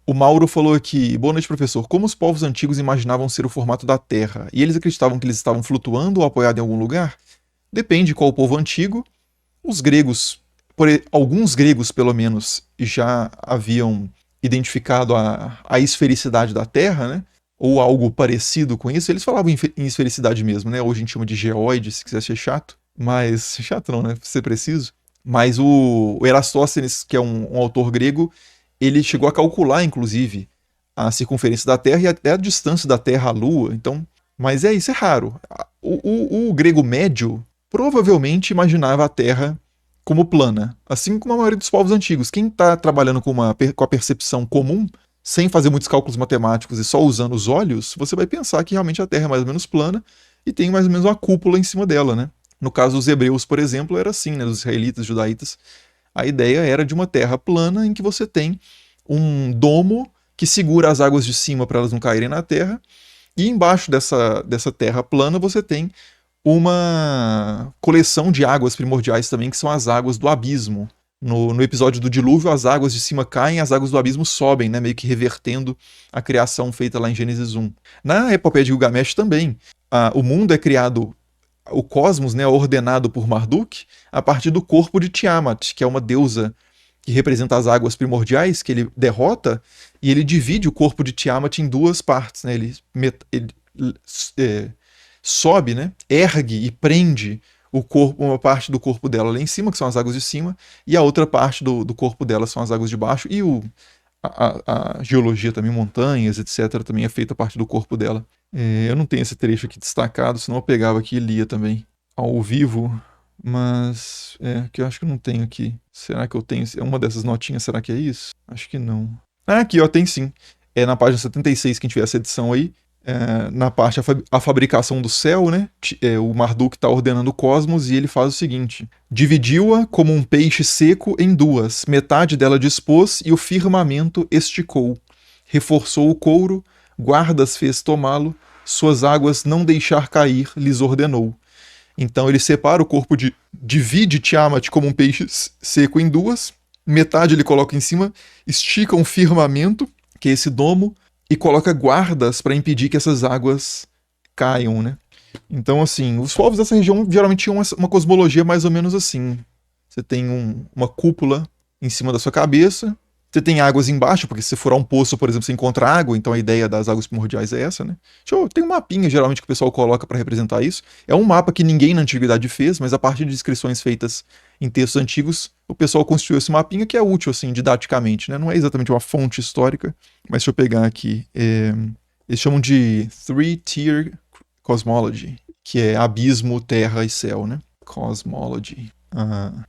O Mauro falou aqui: boa noite, professor. Como os povos antigos imaginavam ser o formato da Terra? E eles acreditavam que eles estavam flutuando ou apoiados em algum lugar? Depende de qual povo antigo. Os gregos, alguns gregos pelo menos, já haviam identificado a esfericidade da Terra, né? Ou algo parecido com isso. Eles falavam em esfericidade mesmo, né? Hoje a gente chama de geoide, se quiser ser chato. Mas, chato não, né? Pra ser preciso. Mas o Erastóstenes, que é um autor grego, ele chegou a calcular, inclusive, a circunferência da Terra e até a distância da Terra à Lua. Então, mas isso é raro. O grego médio provavelmente imaginava a Terra como plana, assim como a maioria dos povos antigos. Quem está trabalhando com a percepção comum, sem fazer muitos cálculos matemáticos e só usando os olhos, você vai pensar que realmente a Terra é mais ou menos plana e tem mais ou menos uma cúpula em cima dela, né? No caso dos hebreus, por exemplo, era assim, né? Dos israelitas, judaítas, a ideia era de uma terra plana em que você tem um domo que segura as águas de cima para elas não caírem na terra, e embaixo dessa terra plana você tem uma coleção de águas primordiais também, que são as águas do abismo. No episódio do dilúvio, as águas de cima caem, as águas do abismo sobem, né, meio que revertendo a criação feita lá em Gênesis 1. Na epopeia de Gilgamesh também, o mundo é criado, o cosmos, né, é ordenado por Marduk a partir do corpo de Tiamat, que é uma deusa que representa as águas primordiais, que ele derrota, e ele divide o corpo de Tiamat em duas partes. Né? Ele sobe, né? Ergue e prende o corpo, uma parte do corpo dela lá em cima, que são as águas de cima, e a outra parte do corpo dela são as águas de baixo, e a geologia também, montanhas, etc., também é feita a parte do corpo dela. Eu não tenho esse trecho aqui destacado, senão eu pegava aqui e lia também ao vivo, mas que eu acho que eu não tenho aqui. Será que eu tenho? É uma dessas notinhas, será que é isso? Acho que não. Ah, aqui, ó, tem sim. É na página 76 que a gente vê essa edição aí. Na parte a fabricação do céu, né? O Marduk está ordenando o cosmos e ele faz o seguinte: dividiu-a como um peixe seco em duas, metade dela dispôs e o firmamento esticou. Reforçou o couro, guardas fez tomá-lo, suas águas não deixar cair, lhes ordenou. Então ele separa o corpo divide Tiamat como um peixe seco em duas, metade ele coloca em cima, estica um firmamento, que é esse domo, e coloca guardas para impedir que essas águas caiam, né? Então, assim, os povos dessa região geralmente tinham uma cosmologia mais ou menos assim. Você tem uma cúpula em cima da sua cabeça, você tem águas embaixo, porque se você furar um poço, por exemplo, você encontra água, então a ideia das águas primordiais é essa, né? Tem um mapinha, geralmente, que o pessoal coloca para representar isso. É um mapa que ninguém na antiguidade fez, mas a partir de descrições feitas em textos antigos, o pessoal construiu esse mapinha que é útil, assim, didaticamente, né? Não é exatamente uma fonte histórica, mas deixa eu pegar aqui. Eles chamam de Three-Tier Cosmology, que é abismo, terra e céu, né? Cosmology.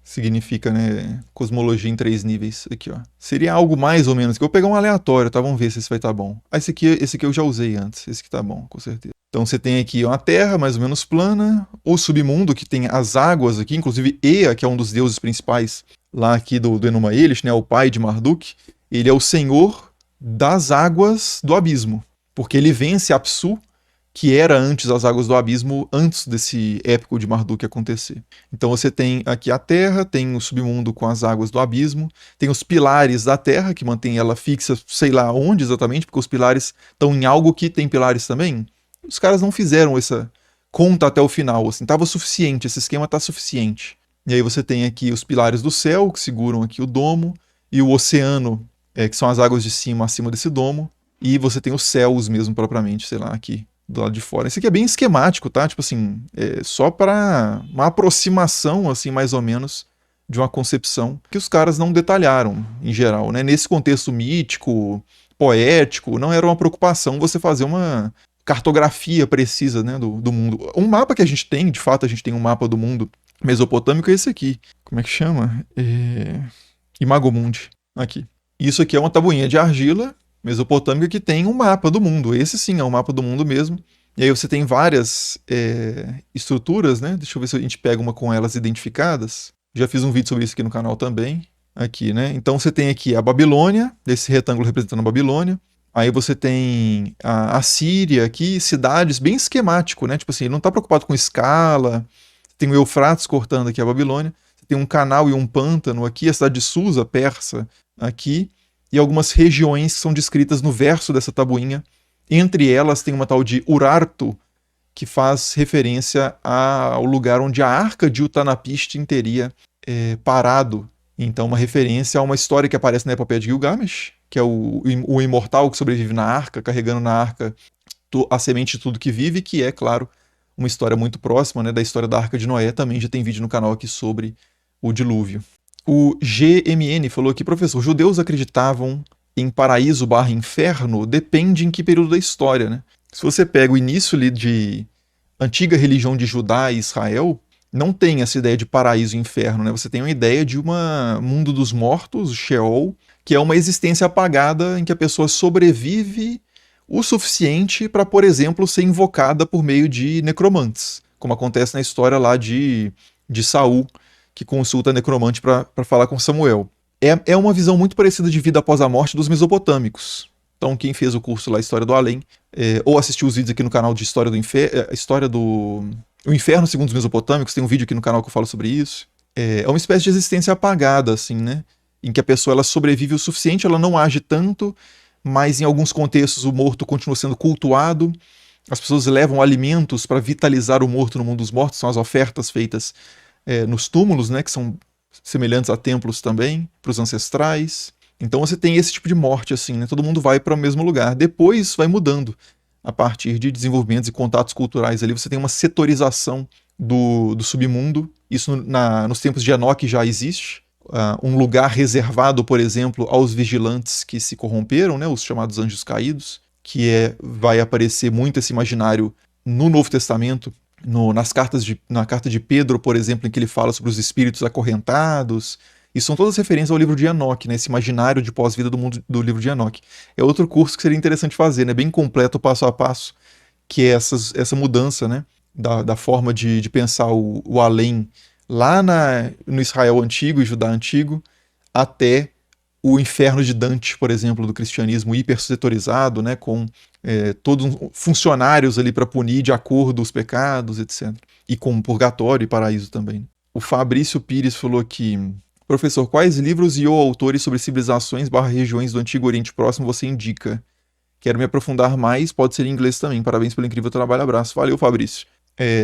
Significa, né, cosmologia em 3 níveis. Aqui, ó. Seria algo mais ou menos. Que eu vou pegar um aleatório, tá? Vamos ver se esse vai estar bom. Esse aqui eu já usei antes. Esse aqui tá bom, com certeza. Então você tem aqui uma terra mais ou menos plana, o submundo que tem as águas aqui, inclusive Ea, que é um dos deuses principais lá aqui do Enuma Elish, né, o pai de Marduk. Ele é o senhor das águas do abismo, porque ele vence Apsu, que era antes as águas do abismo, antes desse épico de Marduk acontecer. Então você tem aqui a terra, tem o submundo com as águas do abismo, tem os pilares da terra, que mantém ela fixa, sei lá onde exatamente, porque os pilares estão em algo que tem pilares também. Os caras não fizeram essa conta até o final, assim, estava suficiente, esse esquema está suficiente. E aí você tem aqui os pilares do céu, que seguram aqui o domo, e o oceano, que são as águas de cima, acima desse domo, e você tem os céus mesmo, propriamente, sei lá, aqui do lado de fora. Esse aqui é bem esquemático, tá? Tipo assim, só para uma aproximação, assim, mais ou menos, de uma concepção que os caras não detalharam, em geral, né? Nesse contexto mítico, poético, não era uma preocupação você fazer uma cartografia precisa, né, do mundo. Um mapa que a gente tem, de fato, a gente tem um mapa do mundo mesopotâmico, é esse aqui. Como é que chama? Imagomundi. Aqui. Isso aqui é uma tabuinha de argila mesopotâmica que tem um mapa do mundo. Esse sim é um mapa do mundo mesmo. E aí você tem várias estruturas, né? Deixa eu ver se a gente pega uma com elas identificadas. Já fiz um vídeo sobre isso aqui no canal também. Aqui, né? Então você tem aqui a Babilônia, esse retângulo representando a Babilônia. Aí você tem a Síria aqui, cidades bem esquemático, né? Tipo assim, ele não está preocupado com escala. Tem o Eufrates cortando aqui a Babilônia. Você tem um canal e um pântano aqui, a cidade de Susa, persa, aqui. e algumas regiões que são descritas no verso dessa tabuinha. Entre elas tem uma tal de Urartu, que faz referência ao lugar onde a arca de Utnapishtim teria parado. Então, uma referência a uma história que aparece na epopeia de Gilgamesh, que é o imortal que sobrevive na arca, carregando na arca a semente de tudo que vive, que é, claro, uma história muito próxima, né, da história da Arca de Noé. Também já tem vídeo no canal aqui sobre o dilúvio. O GMN falou aqui, professor, judeus acreditavam em paraíso/inferno? Depende em que período da história, né? Se você pega o início ali de antiga religião de Judá e Israel, não tem essa ideia de paraíso e inferno, né? Você tem uma ideia de um mundo dos mortos, Sheol, que é uma existência apagada em que a pessoa sobrevive o suficiente para, por exemplo, ser invocada por meio de necromantes, como acontece na história lá de Saul, que consulta necromante para falar com Samuel. É uma visão muito parecida de vida após a morte dos mesopotâmicos. Então, quem fez o curso lá, História do Além, ou assistiu os vídeos aqui no canal de História do Inferno, O Inferno segundo os Mesopotâmicos, tem um vídeo aqui no canal que eu falo sobre isso. É uma espécie de existência apagada, assim, né? Em que a pessoa ela sobrevive o suficiente, ela não age tanto, mas em alguns contextos o morto continua sendo cultuado. As pessoas levam alimentos para vitalizar o morto no mundo dos mortos, são as ofertas feitas nos túmulos, né? Que são semelhantes a templos também, para os ancestrais. Então você tem esse tipo de morte, assim, né? Todo mundo vai para o mesmo lugar. Depois vai mudando. A partir de desenvolvimentos e contatos culturais ali, você tem uma setorização do submundo. Isso nos tempos de Enoque já existe. Um lugar reservado, por exemplo, aos vigilantes que se corromperam, né? Os chamados anjos caídos, que vai aparecer muito esse imaginário no Novo Testamento. Na carta de Pedro, por exemplo, em que ele fala sobre os espíritos acorrentados. E são todas referências ao livro de Enoque, né? Esse imaginário de pós-vida do livro de Enoque. É outro curso que seria interessante fazer, né? Bem completo, passo a passo, que é essa mudança, né? Da forma de pensar o além lá no Israel antigo e Judá antigo, até o inferno de Dante, por exemplo, do cristianismo hipersetorizado, né? Com todos funcionários ali para punir de acordo os pecados, etc. E com purgatório e paraíso também. O Fabrício Pires falou que: professor, quais livros e ou autores sobre civilizações/regiões do Antigo Oriente Próximo você indica? Quero me aprofundar mais, pode ser em inglês também. Parabéns pelo incrível trabalho, abraço. Valeu, Fabrício.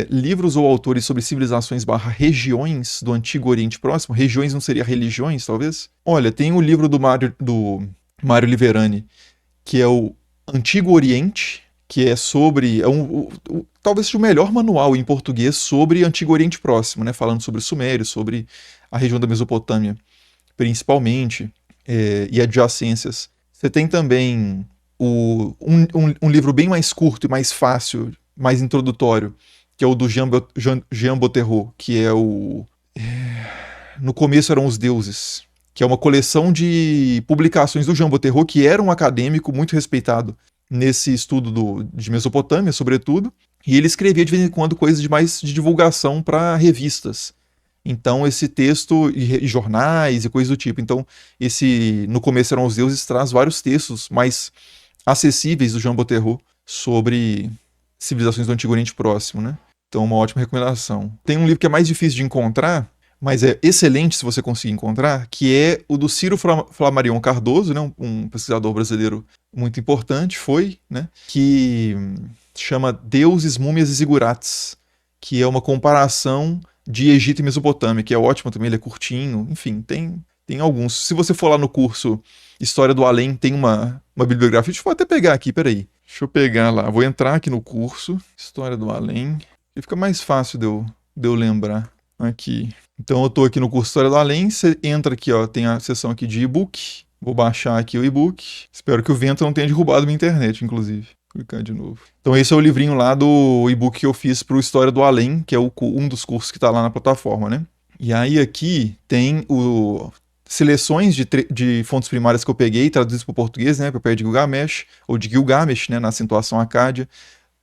Livros ou autores sobre civilizações/regiões do Antigo Oriente Próximo? Regiões não seria religiões, talvez? Olha, tem o livro do Mário Liverani, que é o Antigo Oriente, que é sobre... talvez seja o melhor manual em português sobre Antigo Oriente Próximo, né? Falando sobre os Sumérios, sobre a região da Mesopotâmia, principalmente, e adjacências. Você tem também um livro bem mais curto e mais fácil, mais introdutório, que é o do Jean Boterreau, que é No Começo Eram os Deuses, que é uma coleção de publicações do Jean Boterreau, que era um acadêmico muito respeitado nesse estudo de Mesopotâmia, sobretudo, e ele escrevia de vez em quando coisas de divulgação para revistas. Então, esse texto, e jornais e coisas do tipo. Então, No Começo Eram os Deuses traz vários textos mais acessíveis do Jean Boterreau sobre civilizações do Antigo Oriente Próximo, né? Então, uma ótima recomendação. Tem um livro que é mais difícil de encontrar, mas é excelente se você conseguir encontrar, que é o do Ciro Flammarion Cardoso, né? Um pesquisador brasileiro muito importante, né? Que chama Deuses, Múmias e Zigurates, que é uma comparação de Egito e Mesopotâmia, que é ótimo também, ele é curtinho, enfim, tem alguns. Se você for lá no curso História do Além, tem uma bibliografia, deixa eu até pegar aqui, peraí. Deixa eu pegar lá, vou entrar aqui no curso História do Além, que fica mais fácil de eu lembrar aqui. Então eu tô aqui no curso História do Além, você entra aqui, ó, tem a seção aqui de e-book, vou baixar aqui o e-book, espero que o vento não tenha derrubado minha internet, inclusive. Clicar de novo. Então esse é o livrinho lá do e-book que eu fiz pro História do Além, que é um dos cursos que tá lá na plataforma, né? E aí aqui tem seleções de fontes primárias que eu peguei, traduzidas para o português, né? Papel de Gilgamesh, ou de Gilgamesh, né? Na acentuação acádia.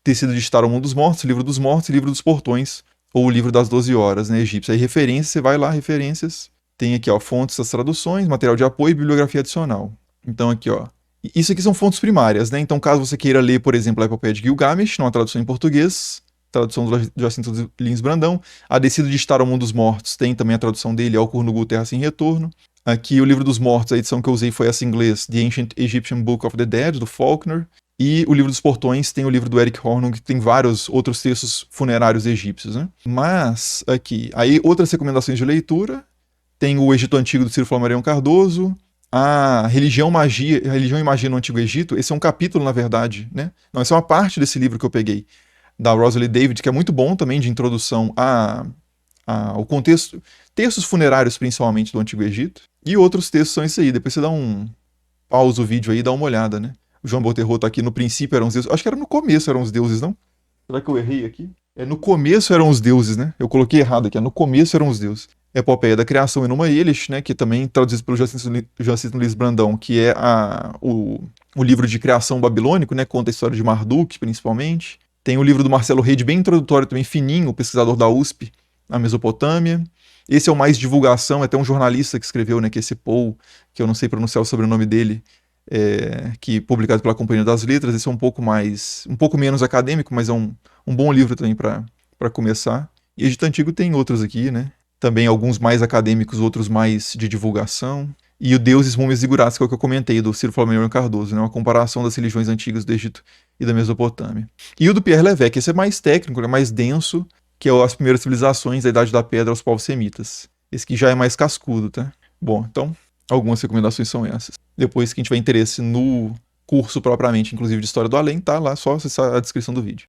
Tecido de Estar ao Mundo dos Mortos, Livro dos Mortos, Livro dos Portões, ou o Livro das 12 Horas, né? Egípcio. Aí referências, você vai lá, referências. Tem aqui, ó, fontes das traduções, material de apoio e bibliografia adicional. Então aqui, ó. Isso aqui são fontes primárias, né? Então, caso você queira ler, por exemplo, a Epopeia de Gilgamesh, numa tradução em português, tradução do Jacinto Lins Brandão, a Descida de Estar ao Mundo dos Mortos, tem também a tradução dele, Ao Curnugu, Terra Sem Retorno. Aqui o Livro dos Mortos, a edição que eu usei foi essa em inglês, The Ancient Egyptian Book of the Dead, do Faulkner. E o Livro dos Portões tem o livro do Eric Hornung, que tem vários outros textos funerários egípcios, né? Mas, aqui, aí outras recomendações de leitura, tem o Egito Antigo do Ciro Flammarion Cardoso, a Religião e Magia no Antigo Egito, esse é um capítulo, na verdade, né? Não, essa é uma parte desse livro que eu peguei, da Rosalie David, que é muito bom também de introdução ao contexto, textos funerários principalmente do Antigo Egito, e outros textos são esses aí, depois você dá pausa o vídeo aí e dá uma olhada, né? O João Boterro tá aqui, no princípio eram os deuses, acho que era no começo eram os deuses, não? Será que eu errei aqui? No começo eram os deuses, né? Eu coloquei errado aqui, no começo eram os deuses. Epopeia da Criação e Numa Elish, né? Que também traduzido pelo Jacinto Luiz Brandão, que é o livro de criação babilônico, né? Conta a história de Marduk, principalmente. Tem o livro do Marcelo Reid, bem introdutório também, fininho, o pesquisador da USP, na Mesopotâmia. Esse é o mais divulgação, é até um jornalista que escreveu, né? Que é esse Paul, que eu não sei pronunciar o sobrenome dele, que publicado pela Companhia das Letras. Esse é um pouco menos acadêmico, mas é um bom livro também para começar. E Egito Antigo tem outros aqui, né? Também alguns mais acadêmicos, outros mais de divulgação. E o Deuses, Múmias e Zigurates, que é o que eu comentei, do Ciro Flammarion Cardoso, né? Uma comparação das religiões antigas do Egito e da Mesopotâmia. E o do Pierre Lévesque, esse é mais técnico, é mais denso, que é As Primeiras Civilizações da Idade da Pedra aos Povos Semitas. Esse aqui já é mais cascudo, tá? Bom, então, algumas recomendações são essas. Depois, quem tiver interesse no curso propriamente, inclusive de História do Além, tá lá só acessar a descrição do vídeo.